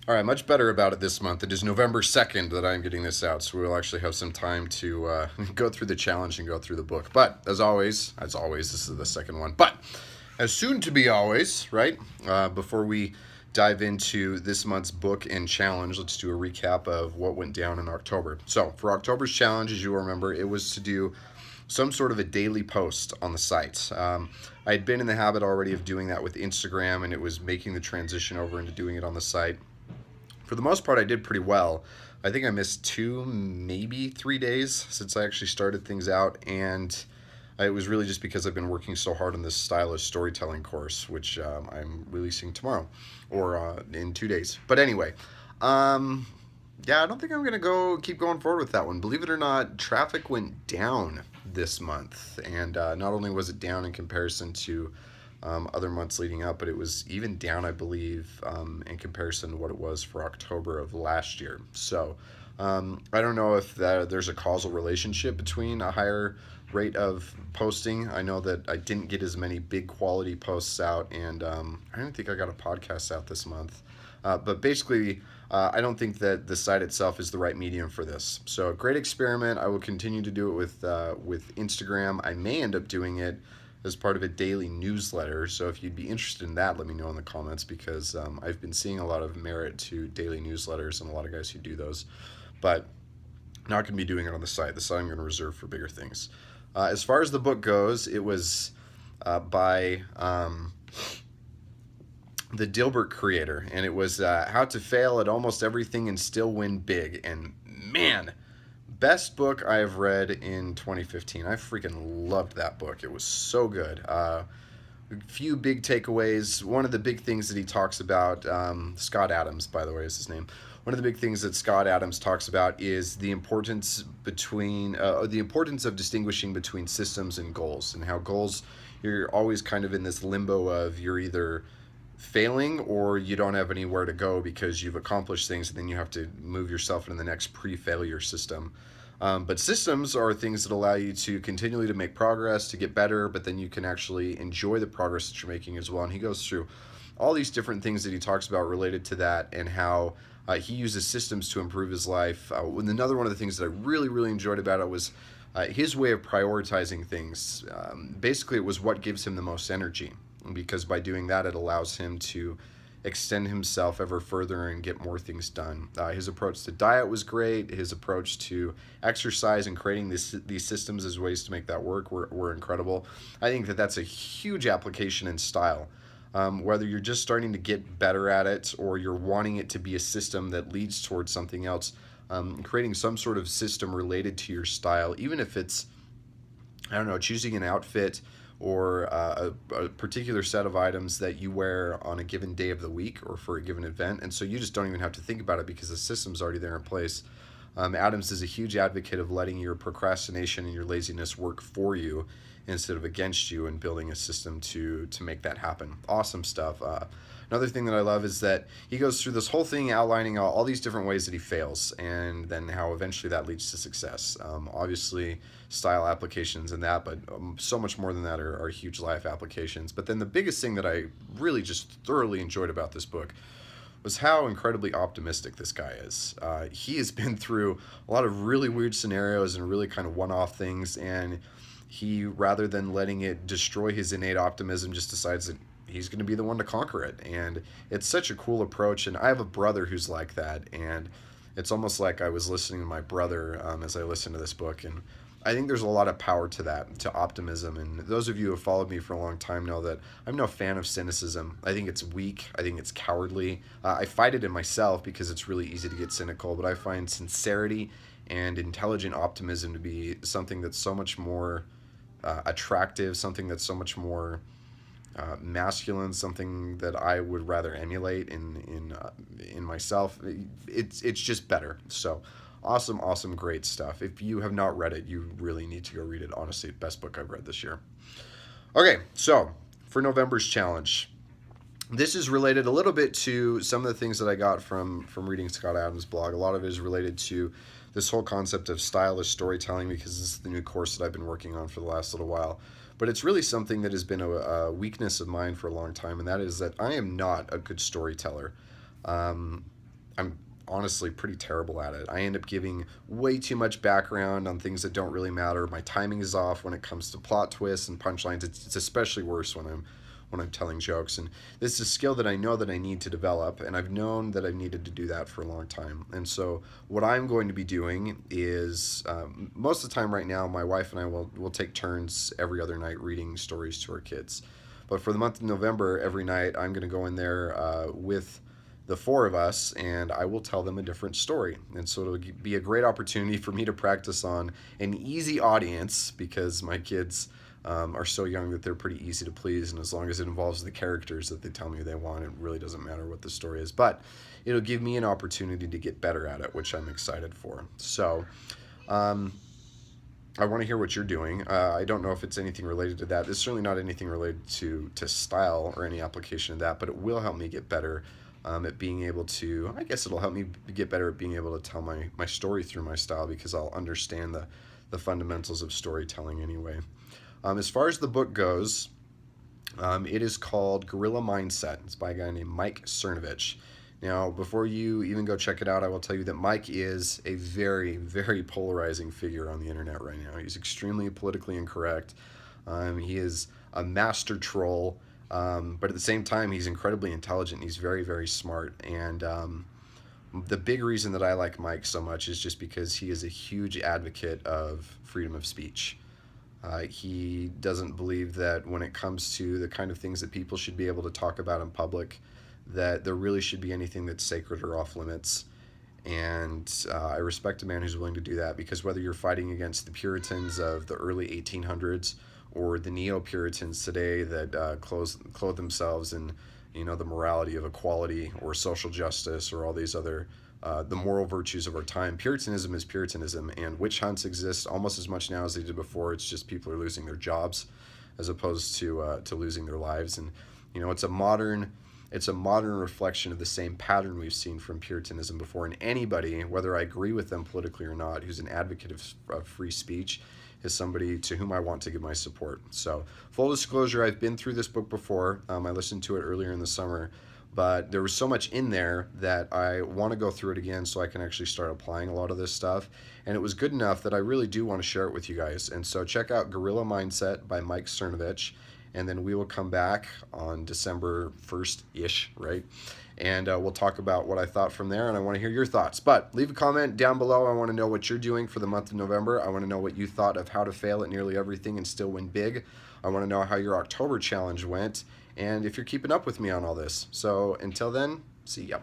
All right, much better about it this month. It is November 2nd that I'm getting this out, so we'll actually have some time to go through the challenge and go through the book. But as always, this is the second one. But as soon to be always, right? Before we dive into this month's book and challenge, let's do a recap of what went down in October. So for October's challenge, as you will remember, it was to do some sort of a daily post on the site. I had been in the habit already of doing that with Instagram, and it was making the transition over into doing it on the site. For the most part, I did pretty well. I think I missed 2, maybe 3 days since I actually started things out, and it was really just because I've been working so hard on this stylish storytelling course, which I'm releasing tomorrow, or in 2 days. But anyway, yeah, I don't think I'm gonna keep going forward with that one. Believe it or not, traffic went down this month, and not only was it down in comparison to other months leading up, but it was even down, I believe, in comparison to what it was for October of last year. So I don't know if there's a causal relationship between a higher rate of posting. I know that I didn't get as many big quality posts out, and I don't think I got a podcast out this month. But basically, I don't think that the site itself is the right medium for this. So great experiment. I will continue to do it with Instagram. I may end up doing it as part of a daily newsletter. So if you'd be interested in that, let me know in the comments, because I've been seeing a lot of merit to daily newsletters and a lot of guys who do those. But not going to be doing it on the site. The site I'm going to reserve for bigger things. As far as the book goes, it was by the Dilbert creator, and it was How to Fail at Almost Everything and Still Win Big. And man, best book I have read in 2015. I freaking loved that book. It was so good. A few big takeaways. One of the big things that he talks about, Scott Adams, by the way, is his name. One of the big things that Scott Adams talks about is the importance of distinguishing between systems and goals, and how goals, you're always kind of in this limbo of you're either failing or you don't have anywhere to go because you've accomplished things, and then you have to move yourself into the next pre-failure system. But systems are things that allow you to continually to make progress, to get better, but then you can actually enjoy the progress that you're making as well. And he goes through all these different things that he talks about related to that, and how he uses systems to improve his life. And another one of the things that I really, really enjoyed about it was his way of prioritizing things. Basically, it was what gives him the most energy, because by doing that, it allows him to extend himself ever further and get more things done. His approach to diet was great. His approach to exercise and creating these systems as ways to make that work were incredible. I think that that's a huge application in style. Whether you're just starting to get better at it, or you're wanting it to be a system that leads towards something else, creating some sort of system related to your style, even if it's, I don't know, choosing an outfit or a particular set of items that you wear on a given day of the week or for a given event, and so you just don't even have to think about it because the system's already there in place. Adams is a huge advocate of letting your procrastination and your laziness work for you instead of against you, and building a system to make that happen. Awesome stuff. Another thing that I love is that he goes through this whole thing outlining all these different ways that he fails, and then how eventually that leads to success. Obviously, style applications and that, but so much more than that are huge life applications. But then the biggest thing that I really just thoroughly enjoyed about this book was how incredibly optimistic this guy is. He has been through a lot of really weird scenarios and really kind of one-off things, and he, rather than letting it destroy his innate optimism, just decides that he's going to be the one to conquer it. And it's such a cool approach, and I have a brother who's like that, and it's almost like I was listening to my brother as I listened to this book, and I think there's a lot of power to that, to optimism. And those of you who have followed me for a long time know that I'm no fan of cynicism. I think it's weak. I think it's cowardly. I fight it in myself because it's really easy to get cynical, but I find sincerity and intelligent optimism to be something that's so much more attractive, something that's so much more masculine, something that I would rather emulate in myself. It's just better. So awesome, great stuff. If you have not read it, you really need to go read it. Honestly, best book I've read this year. Okay, so for November's challenge, this is related a little bit to some of the things that I got from reading Scott Adams' blog. A lot of it is related to this whole concept of stylish storytelling, because this is the new course that I've been working on for the last little while. But it's really something that has been a weakness of mine for a long time, and that is that I am not a good storyteller. I'm honestly pretty terrible at it. I end up giving way too much background on things that don't really matter. My timing is off when it comes to plot twists and punchlines. It's especially worse when I'm telling jokes. And this is a skill that I know that I need to develop, and I've known that I've needed to do that for a long time. And so what I'm going to be doing is most of the time right now, my wife and I will take turns every other night reading stories to our kids. But for the month of November, every night I'm going to go in there with the four of us, and I will tell them a different story. And so it'll be a great opportunity for me to practice on an easy audience, because my kids are so young that they're pretty easy to please, and as long as it involves the characters that they tell me they want, it really doesn't matter what the story is. But it'll give me an opportunity to get better at it, which I'm excited for. So I want to hear what you're doing. I don't know if it's anything related to that. It's certainly not anything related to style or any application of that, but it will help me get better at being able to, I guess it'll help me get better at being able to tell my story through my style, because I'll understand the fundamentals of storytelling anyway. As far as the book goes, it is called Gorilla Mindset. It's by a guy named Mike Cernovich. Now, before you even go check it out, I will tell you that Mike is a very, very polarizing figure on the internet right now. He's extremely politically incorrect. He is a master troll, but at the same time, he's incredibly intelligent. He's very, very smart. And the big reason that I like Mike so much is just because he is a huge advocate of freedom of speech. He doesn't believe that when it comes to the kind of things that people should be able to talk about in public, that there really should be anything that's sacred or off limits. And I respect a man who's willing to do that, because whether you're fighting against the Puritans of the early 1800s or the Neo-Puritans today that clothe themselves in, you know, the morality of equality or social justice or all these other the moral virtues of our time, Puritanism is Puritanism, and witch hunts exist almost as much now as they did before. It's just people are losing their jobs as opposed to losing their lives. And you know, it's a modern reflection of the same pattern we've seen from Puritanism before. And anybody, whether I agree with them politically or not, who's an advocate of free speech, is somebody to whom I want to give my support. So, full disclosure, I've been through this book before. I listened to it earlier in the summer, but there was so much in there that I want to go through it again so I can actually start applying a lot of this stuff. And it was good enough that I really do want to share it with you guys. And so check out Gorilla Mindset by Mike Cernovich, and then we will come back on December 1st-ish, right? And we'll talk about what I thought from there, and I want to hear your thoughts. But leave a comment down below. I want to know what you're doing for the month of November. I want to know what you thought of how to fail at nearly everything and still win big. I want to know how your October challenge went, and if you're keeping up with me on all this. So until then, see ya.